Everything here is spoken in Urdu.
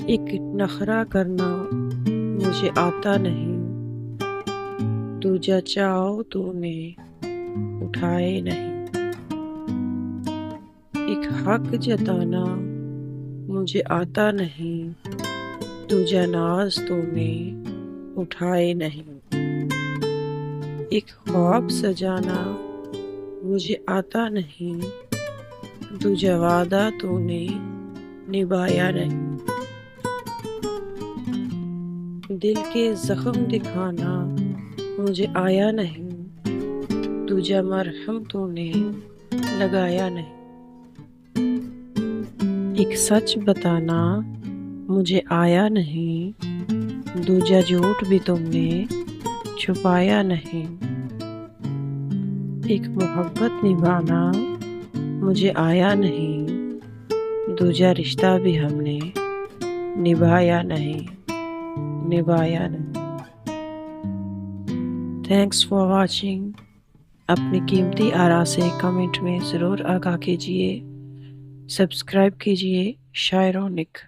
ایک نخرہ کرنا مجھے آتا نہیں، دوجا چاؤ تو نے اٹھائے نہیں۔ ایک حق جتانا مجھے آتا نہیں، دوجا ناز تو نے اٹھائے نہیں۔ ایک خواب سجانا مجھے آتا نہیں، دوجا وعدہ تو نے نبھایا نہیں۔ دل کے زخم دکھانا مجھے آیا نہیں، دوجا مرہم تو نے لگایا نہیں۔ ایک سچ بتانا مجھے آیا نہیں، دوجا جھوٹ بھی تم نے چھپایا نہیں۔ ایک محبت نبھانا مجھے آیا نہیں، دوجا رشتہ بھی ہم نے نبھایا نہیں۔ Thanks for watching. اپنی قیمتی آراء سے کمنٹ میں ضرور آگاہ کیجیے، سبسکرائب کیجیے شاعرونک۔